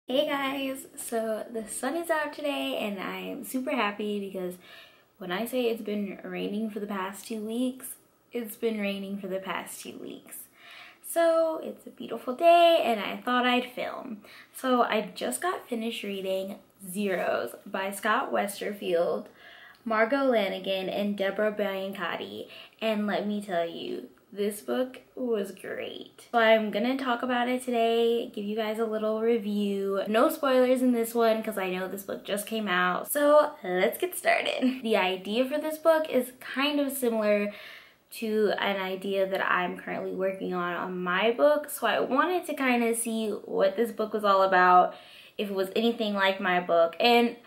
Hey guys, so the sun is out today and I am super happy because when I say it's been raining for the past 2 weeks, it's been raining for the past 2 weeks. So it's a beautiful day and I thought I'd film. So I just got finished reading Zeros by Scott Westerfield, Margot Lanigan, and Deborah Biancotti, and let me tell you, this book was great. So I'm gonna talk about it today, give you guys a little review. No spoilers in this one because I know this book just came out. So let's get started. The idea for this book is kind of similar to an idea that I'm currently working on my book. So I wanted to kind of see what this book was all about, if it was anything like my book. And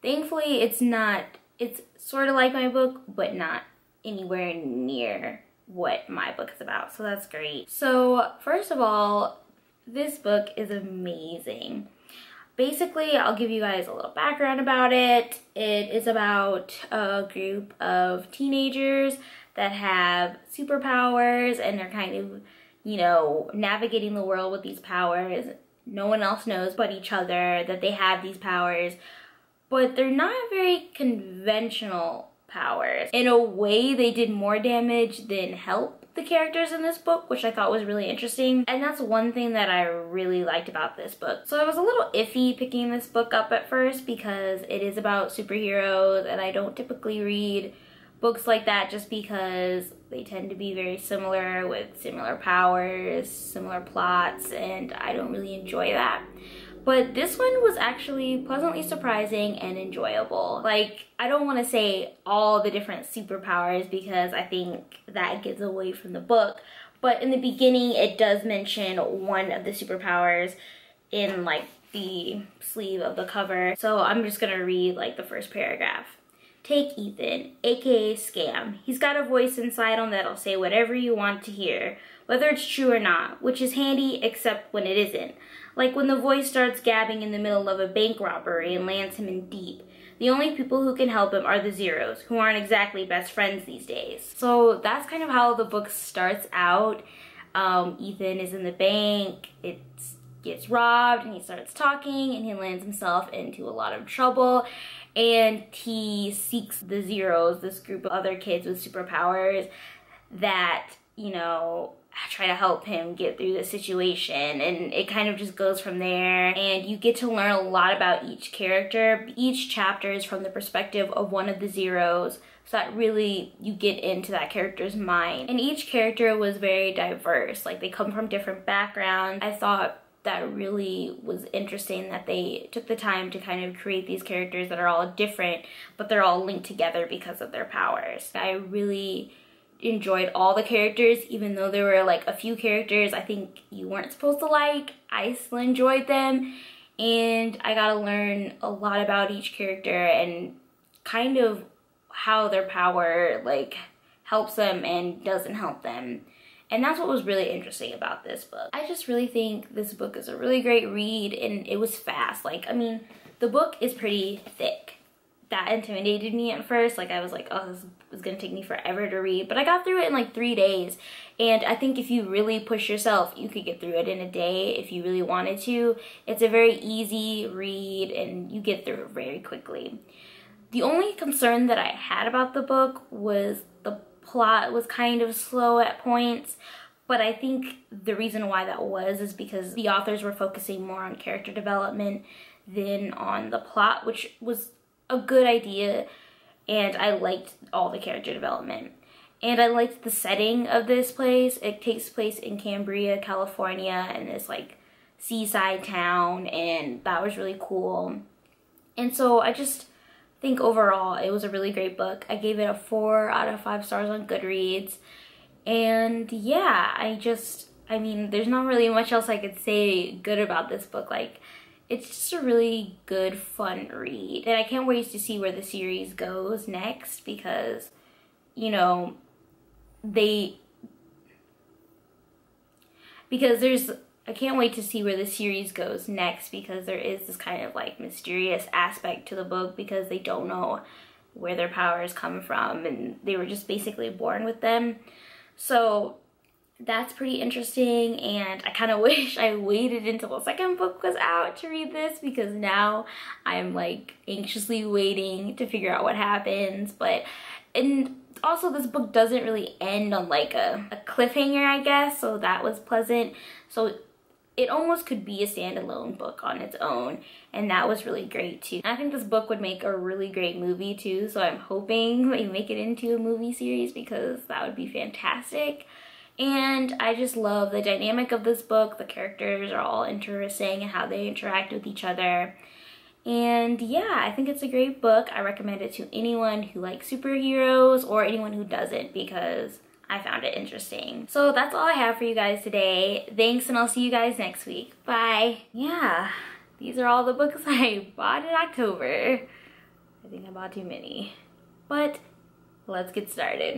thankfully it's not. It's sort of like my book, but not anywhere near what my book is about, so that's great. So first of all, this book is amazing. Basically, I'll give you guys a little background about it. It is about a group of teenagers that have superpowers and they're kind of, navigating the world with these powers. No one else knows but each other that they have these powers, but they're not very conventional powers. In a way, they did more damage than help the characters in this book, which I thought was really interesting. And that's one thing that I really liked about this book. So I was a little iffy picking this book up at first because it is about superheroes and I don't typically read books like that just because they tend to be very similar with similar powers, similar plots, and I don't really enjoy that. But this one was actually pleasantly surprising and enjoyable. Like, I don't want to say all the different superpowers because I think that gives away from the book. But in the beginning, it does mention one of the superpowers in like the sleeve of the cover. So I'm just gonna read like the first paragraph. Take Ethan, aka Scam. He's got a voice inside him that'll say whatever you want to hear, whether it's true or not, which is handy except when it isn't. Like when the voice starts gabbing in the middle of a bank robbery and lands him in deep. The only people who can help him are the Zeros, who aren't exactly best friends these days. So that's kind of how the book starts out. Ethan is in the bank, it gets robbed, and he starts talking, and he lands himself into a lot of trouble. And he seeks the Zeros, this group of other kids with superpowers that, try to help him get through the situation, and it kind of just goes from there. And you get to learn a lot about each character. Each chapter is from the perspective of one of the Zeros, so that really you get into that character's mind. And each character was very diverse, like they come from different backgrounds. I thought that really was interesting that they took the time to kind of create these characters that are all different, but they're all linked together because of their powers. I really enjoyed all the characters, even though there were like a few characters I think you weren't supposed to like. I still enjoyed them, and I got to learn a lot about each character and kind of how their power like helps them and doesn't help them. And that's what was really interesting about this book. I just really think this book is a really great read, and it was fast. Like, I mean, the book is pretty thick. That intimidated me at first. Like, I was like, oh, this is gonna take me forever to read. But I got through it in like 3 days. And I think if you really push yourself, you could get through it in a day if you really wanted to. It's a very easy read, and you get through it very quickly. The only concern that I had about the book was the plot was kind of slow at points, but I think the reason why that was is because the authors were focusing more on character development than on the plot, which was a good idea, and I liked all the character development. And I liked the setting of this place. It takes place in Cambria, California, in this like seaside town, and that was really cool. And so I just think overall it was a really great book. I gave it a 4 out of 5 stars on Goodreads. And yeah, I mean, there's not really much else I could say good about this book. Like, it's just a really good, fun read. And I can't wait to see where the series goes next because, I can't wait to see where the series goes next because there is this kind of like mysterious aspect to the book because they don't know where their powers come from and they were just basically born with them. So that's pretty interesting, and I kind of wish I waited until the second book was out to read this, because now I'm like anxiously waiting to figure out what happens. And also this book doesn't really end on like a cliffhanger, I guess, so that was pleasant. So it almost could be a standalone book on its own, and that was really great too. And I think this book would make a really great movie too, so I'm hoping they make it into a movie series, because that would be fantastic. And I just love the dynamic of this book. The characters are all interesting and how they interact with each other. And yeah, I think it's a great book. I recommend it to anyone who likes superheroes or anyone who doesn't, because I found it interesting. So that's all I have for you guys today. Thanks, and I'll see you guys next week. Bye. Yeah, these are all the books I bought in October. I think I bought too many. But let's get started.